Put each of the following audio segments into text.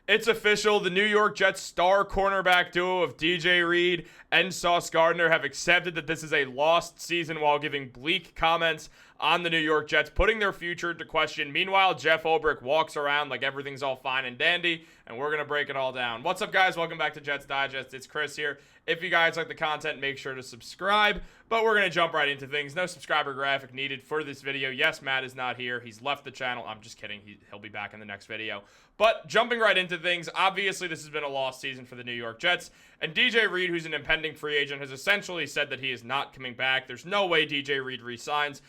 It's official. The New York Jets star cornerback duo of DJ Reed and Sauce Gardner have accepted that this is a lost season while giving bleak comments on the New York Jets, putting their future into question. Meanwhile, Jeff Ulbrich walks around like everything's all fine and dandy, and we're going to break it all down. What's up, guys? Welcome back to Jets Digest. It's Chris here. If you guys like the content, make sure to subscribe, but we're going to jump right into things. No subscriber graphic needed for this video. Yes, Matt is not here. He's left the channel. I'm just kidding. He'll be back in the next video. But jumping right into things, obviously this has been a lost season for the New York Jets, and DJ Reed, who's an impending free agent, has essentially said that he is not coming back. There's no way DJ Reed re-signs.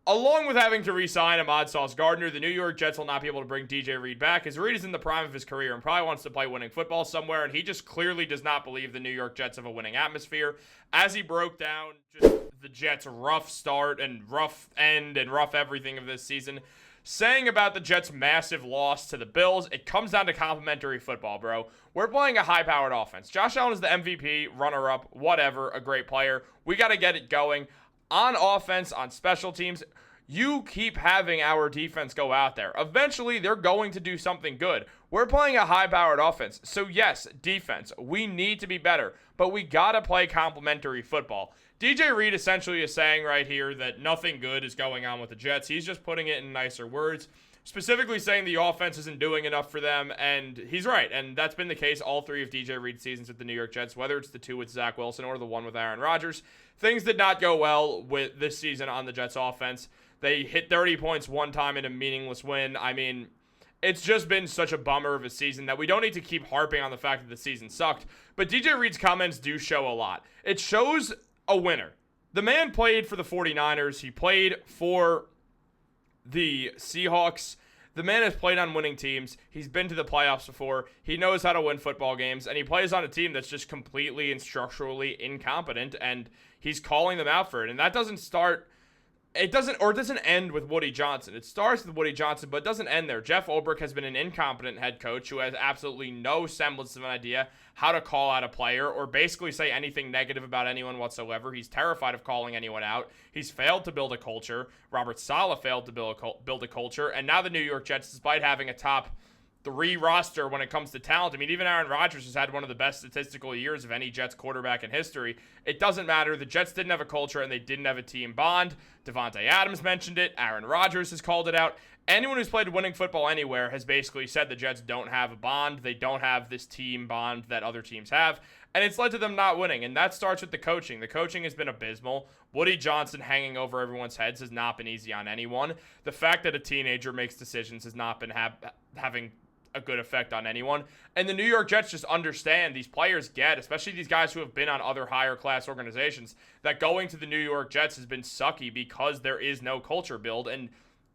Along with having to re-sign Ahmad Sauce Gardner, the New York Jets will not be able to bring DJ Reed back, as Reed is in the prime of his career and probably wants to play winning football somewhere, and he just clearly does not believe the New York Jets have a winning atmosphere. As he broke down just the Jets' rough start and rough end and rough everything of this season, saying about the Jets' massive loss to the Bills, it comes down to complimentary football, bro. We're playing a high-powered offense. Josh Allen is the MVP, runner-up, whatever, a great player. We got to get it going. On offense, on special teams, you keep having our defense go out there. Eventually, they're going to do something good. We're playing a high-powered offense. So, yes, defense, we need to be better, but we got to play complementary football. DJ Reed essentially is saying right here that nothing good is going on with the Jets. He's just putting it in nicer words, specifically saying the offense isn't doing enough for them, and he's right. And that's been the case all three of DJ Reed's seasons with the New York Jets, whether it's the two with Zach Wilson or the one with Aaron Rodgers. Things did not go well with this season on the Jets offense. They hit 30 points one time in a meaningless win. I mean, it's just been such a bummer of a season that we don't need to keep harping on the fact that the season sucked. But DJ Reed's comments do show a lot. It shows a winner. The man played for the 49ers. He played for the Seahawks. The man has played on winning teams. He's been to the playoffs before. He knows how to win football games, and he plays on a team that's just completely and structurally incompetent, and he's calling them out for it. And that doesn't start... It doesn't end with Woody Johnson. It starts with Woody Johnson, but it doesn't end there. Jeff Ulbrich has been an incompetent head coach who has absolutely no semblance of an idea how to call out a player or basically say anything negative about anyone whatsoever. He's terrified of calling anyone out. He's failed to build a culture. Robert Saleh failed to build a culture. And now the New York Jets, despite having a top 3 roster when it comes to talent. I mean, even Aaron Rodgers has had one of the best statistical years of any Jets quarterback in history. It doesn't matter. The Jets didn't have a culture and they didn't have a team bond. Devontae Adams mentioned it. Aaron Rodgers has called it out. Anyone who's played winning football anywhere has basically said the Jets don't have a bond. They don't have this team bond that other teams have. And it's led to them not winning. And that starts with the coaching. The coaching has been abysmal. Woody Johnson hanging over everyone's heads has not been easy on anyone. The fact that a teenager makes decisions has not been having a good effect on anyone. And the New York Jets just understand, these players get, especially these guys who have been on other higher class organizations, that going to the New York Jets has been sucky because there is no culture build. And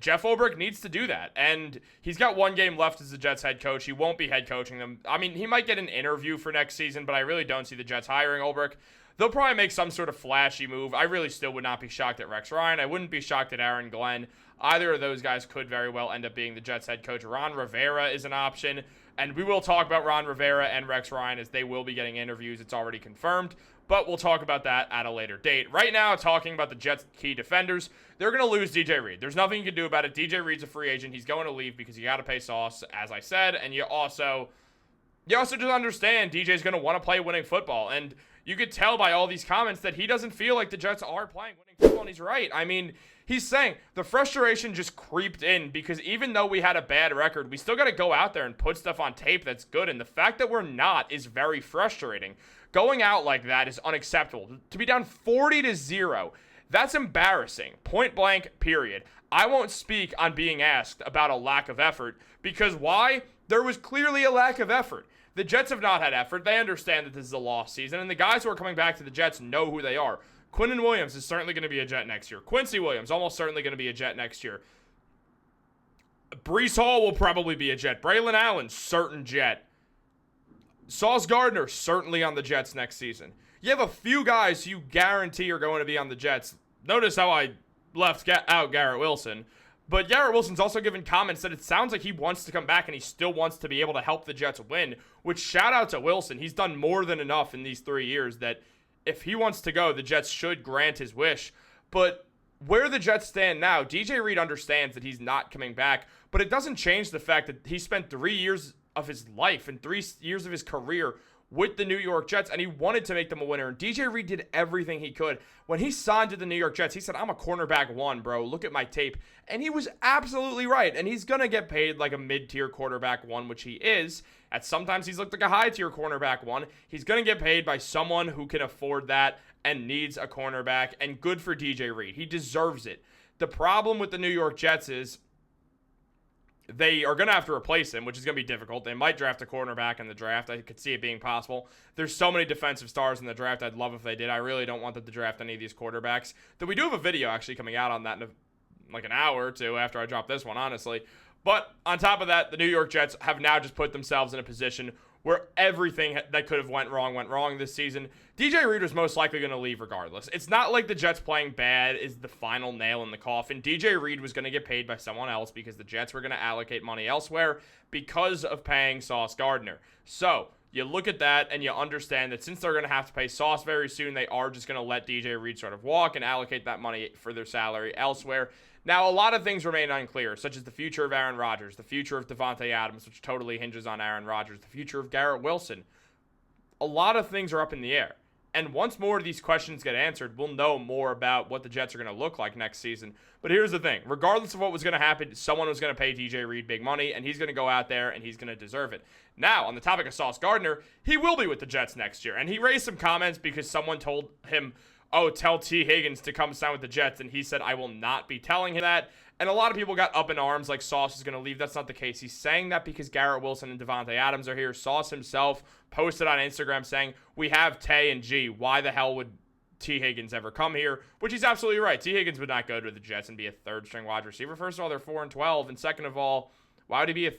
Jeff Ulbrich needs to do that. And he's got one game left as the Jets head coach. He won't be head coaching them. I mean, he might get an interview for next season, but I really don't see the Jets hiring Ulbrich. They'll probably make some sort of flashy move. I really still would not be shocked at Rex Ryan. I wouldn't be shocked at Aaron Glenn. Either of those guys could very well end up being the Jets head coach. Ron Rivera is an option, and we will talk about Ron Rivera and Rex Ryan as they will be getting interviews. It's already confirmed, but we'll talk about that at a later date. Right now, talking about the Jets' key defenders, they're going to lose DJ Reed. There's nothing you can do about it. DJ Reed's a free agent. He's going to leave because you got to pay Sauce, as I said, and you also just understand DJ's going to want to play winning football, and you could tell by all these comments that he doesn't feel like the Jets are playing winning football, and he's right. I mean, he's saying the frustration just creeped in because even though we had a bad record, we still got to go out there and put stuff on tape that's good, and the fact that we're not is very frustrating. Going out like that is unacceptable. To be down 40-0, that's embarrassing. Point blank, period. I won't speak on being asked about a lack of effort because why? There was clearly a lack of effort. The Jets have not had effort. They understand that this is a lost season, and the guys who are coming back to the Jets know who they are. Quinnen Williams is certainly going to be a Jet next year. Quincy Williams, almost certainly going to be a Jet next year. Breece Hall will probably be a Jet. Braylon Allen, certain Jet. Sauce Gardner, certainly on the Jets next season. You have a few guys you guarantee are going to be on the Jets. Notice how I left out Garrett Wilson. But Garrett Wilson's also given comments that it sounds like he wants to come back and he still wants to be able to help the Jets win, which shout out to Wilson. He's done more than enough in these 3 years that if he wants to go, the Jets should grant his wish. But where the Jets stand now, DJ Reed understands that he's not coming back, but it doesn't change the fact that he spent 3 years of his life and 3 years of his career with the New York Jets, and he wanted to make them a winner. And DJ Reed did everything he could. When he signed to the New York Jets, he said, I'm a cornerback 1, bro. Look at my tape. And he was absolutely right. And he's going to get paid like a mid-tier quarterback 1, which he is. Sometimes he's looked like a high-tier cornerback 1. He's going to get paid by someone who can afford that and needs a cornerback. And good for DJ Reed. He deserves it. The problem with the New York Jets is they are going to have to replace him, which is going to be difficult. They might draft a cornerback in the draft. I could see it being possible. There's so many defensive stars in the draft. I'd love if they did. I really don't want them to draft any of these quarterbacks. Though we do have a video actually coming out on that in like an hour or two after I drop this one, honestly. But on top of that, the New York Jets have now just put themselves in a position where everything that could have went wrong this season. DJ Reed was most likely going to leave regardless. It's not like the Jets playing bad is the final nail in the coffin. DJ Reed was going to get paid by someone else because the Jets were going to allocate money elsewhere because of paying Sauce Gardner. So you look at that and you understand that since they're going to have to pay Sauce very soon, they are just going to let DJ Reed sort of walk and allocate that money for their salary elsewhere. Now, a lot of things remain unclear, such as the future of Aaron Rodgers, the future of Davante Adams, which totally hinges on Aaron Rodgers, the future of Garrett Wilson. A lot of things are up in the air. And once more of these questions get answered, we'll know more about what the Jets are going to look like next season. But here's the thing. Regardless of what was going to happen, someone was going to pay DJ Reed big money, and he's going to go out there, and he's going to deserve it. Now, on the topic of Sauce Gardner, he will be with the Jets next year. And he raised some comments because someone told him, tell T. Higgins to come sign with the Jets. And he said, I will not be telling him that. And a lot of people got up in arms like Sauce is going to leave. That's not the case. He's saying that because Garrett Wilson and Davante Adams are here. Sauce himself posted on Instagram saying, we have Tay and G. Why the hell would T. Higgins ever come here? Which he's absolutely right. T. Higgins would not go to the Jets and be a third-string wide receiver. First of all, they're 4-12. And second of all, why would he be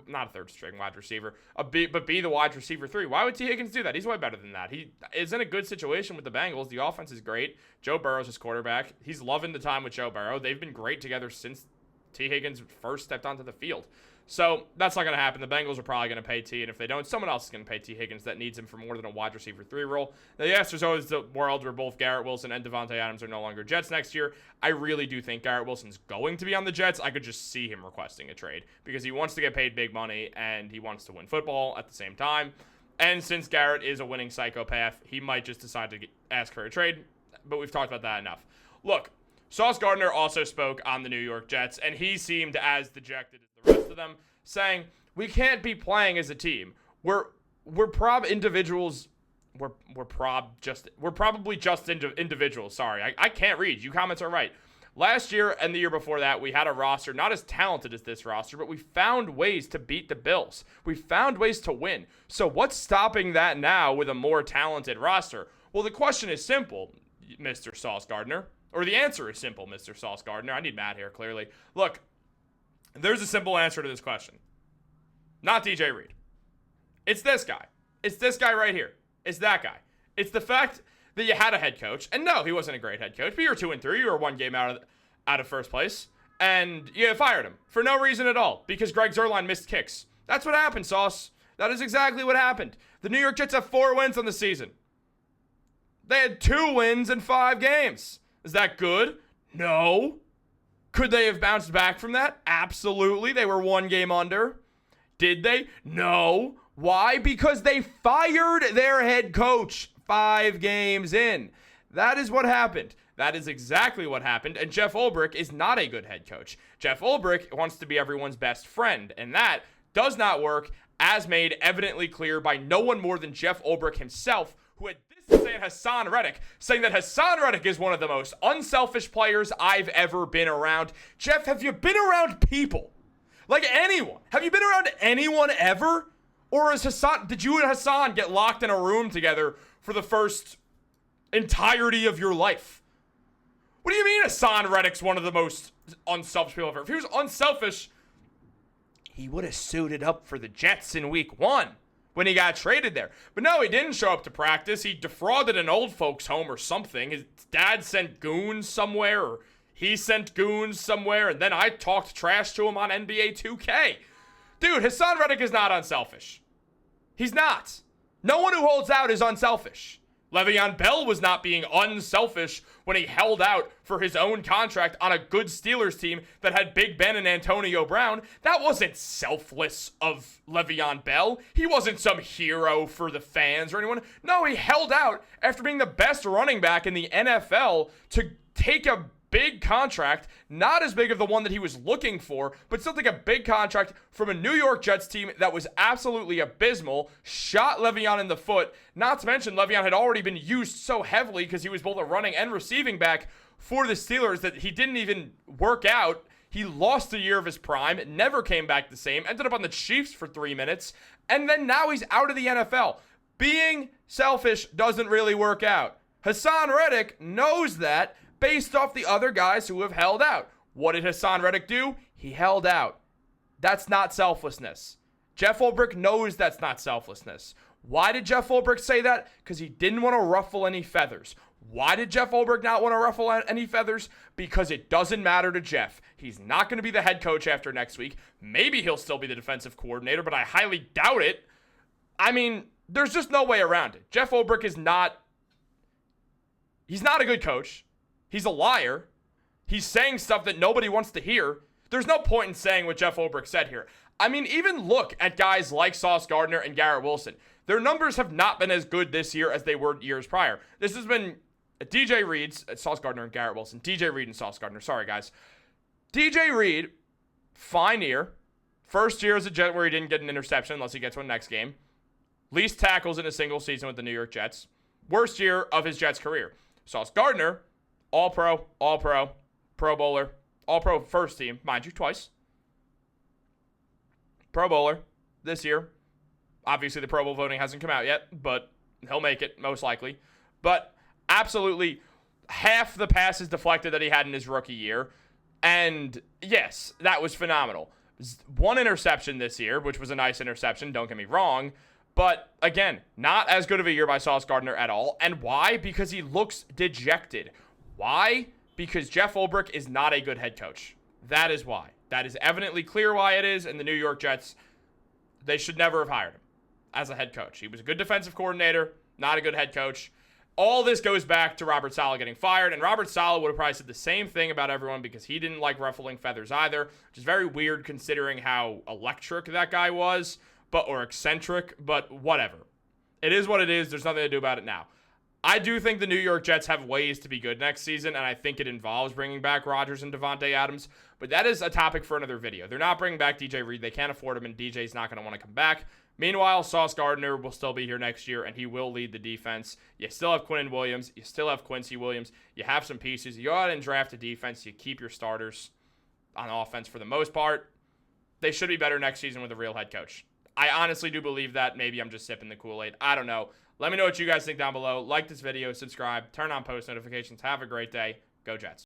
not a third-string wide receiver, but be the wide receiver 3? Why would T. Higgins do that? He's way better than that. He is in a good situation with the Bengals. The offense is great. Joe Burrow's his quarterback. He's loving the time with Joe Burrow. They've been great together since T. Higgins first stepped onto the field. So that's not going to happen. The Bengals are probably going to pay T, and if they don't, someone else is going to pay T. Higgins that needs him for more than a wide receiver 3 role. Now, yes, there's always the world where both Garrett Wilson and Davante Adams are no longer Jets next year. I really do think Garrett Wilson's going to be on the Jets. I could just see him requesting a trade because he wants to get paid big money, and he wants to win football at the same time. And since Garrett is a winning psychopath, he might just decide to ask for a trade, but we've talked about that enough. Look, Sauce Gardner also spoke on the New York Jets, and he seemed as dejected as the rest of them, saying, we can't be playing as a team. We're probably just individuals. Sorry, I can't read. You comments are right. Last year and the year before that, we had a roster not as talented as this roster, but we found ways to beat the Bills. We found ways to win. So what's stopping that now with a more talented roster? Well, the question is simple, Mr. Sauce Gardner. Or the answer is simple, Mr. Sauce Gardner. I need Matt here, clearly. Look, there's a simple answer to this question. Not DJ Reed. It's this guy. It's this guy right here. It's that guy. It's the fact that you had a head coach. And no, he wasn't a great head coach. But you were 2-3. You were 1 game out of first place. And you fired him for no reason at all. Because Greg Zuerlein missed kicks. That's what happened, Sauce. That is exactly what happened. The New York Jets have 4 wins on the season. They had 2 wins in 5 games. Is that good? No. Could they have bounced back from that? Absolutely. They were 1 game under. Did they? No. Why? Because they fired their head coach 5 games in. That is what happened. That is exactly what happened. And Jeff Ulbrich is not a good head coach. Jeff Ulbrich wants to be everyone's best friend. And that does not work, as made evidently clear by no one more than Jeff Ulbrich himself, who had this to say at Hassan Reddick, saying that Hassan Reddick is one of the most unselfish players I've ever been around. Jeff, have you been around people? Like anyone? Have you been around anyone ever? Or did you and Hassan get locked in a room together for the first entirety of your life? What do you mean Hassan Reddick's one of the most unselfish people ever? If he was unselfish, he would have suited up for the Jets in week 1. When he got traded there. But no, he didn't show up to practice. He defrauded an old folks home or something. His dad sent goons somewhere, or he sent goons somewhere, and then I talked trash to him on NBA 2K. Dude, Hassan Reddick is not unselfish. He's not. No one who holds out is unselfish. Le'Veon Bell was not being unselfish when he held out for his own contract on a good Steelers team that had Big Ben and Antonio Brown. That wasn't selfless of Le'Veon Bell. He wasn't some hero for the fans or anyone. No, he held out after being the best running back in the NFL to take a big contract, not as big of the one that he was looking for, but still take a big contract from a New York Jets team that was absolutely abysmal, shot Le'Veon in the foot, not to mention Le'Veon had already been used so heavily because he was both a running and receiving back for the Steelers that he didn't even work out. He lost a year of his prime, never came back the same, ended up on the Chiefs for 3 minutes, and then now he's out of the NFL. Being selfish doesn't really work out. Hassan Reddick knows that, based off the other guys who have held out. What did Hassan Reddick do? He held out. That's not selflessness. Jeff Ulbrich knows that's not selflessness. Why did Jeff Ulbrich say that? Because he didn't want to ruffle any feathers. Why did Jeff Ulbrich not want to ruffle any feathers? Because it doesn't matter to Jeff. He's not going to be the head coach after next week. Maybe he'll still be the defensive coordinator, but I highly doubt it. I mean, there's just no way around it. Jeff Ulbrich is not... He's not a good coach. He's a liar. He's saying stuff that nobody wants to hear. There's no point in saying what Jeff Ulbrich said here. I mean, even look at guys like Sauce Gardner and Garrett Wilson. Their numbers have not been as good this year as they were years prior. This has been DJ Reed's, Sauce Gardner and Garrett Wilson. DJ Reed and Sauce Gardner. Sorry, guys. DJ Reed, fine year. First year as a Jet where he didn't get an interception unless he gets one next game. Least tackles in a single season with the New York Jets. Worst year of his Jets career. Sauce Gardner, All-Pro, Pro Bowler, All-Pro first team, mind you, twice. Pro Bowler this year. Obviously, the Pro Bowl voting hasn't come out yet, but he'll make it, most likely. But absolutely half the passes deflected that he had in his rookie year. And yes, that was phenomenal. One interception this year, which was a nice interception, don't get me wrong. But again, not as good of a year by Sauce Gardner at all. And why? Because he looks dejected. Why? Because Jeff Ulbrich is not a good head coach. That is why. That is evidently clear why it is. And the New York Jets, they should never have hired him as a head coach. He was a good defensive coordinator, not a good head coach. All this goes back to Robert Saleh getting fired. And Robert Saleh would have probably said the same thing about everyone because he didn't like ruffling feathers either, which is very weird considering how electric that guy was, or eccentric, but whatever. It is what it is. There's nothing to do about it now. I do think the New York Jets have ways to be good next season, and I think it involves bringing back Rodgers and Davante Adams, but that is a topic for another video. They're not bringing back DJ Reed. They can't afford him, and DJ's not going to want to come back. Meanwhile, Sauce Gardner will still be here next year, and he will lead the defense. You still have Quinnen Williams. You still have Quincy Williams. You have some pieces. You go out and draft a defense. You keep your starters on offense for the most part. They should be better next season with a real head coach. I honestly do believe that. Maybe I'm just sipping the Kool-Aid. I don't know. Let me know what you guys think down below. Like this video, subscribe, turn on post notifications. Have a great day. Go Jets.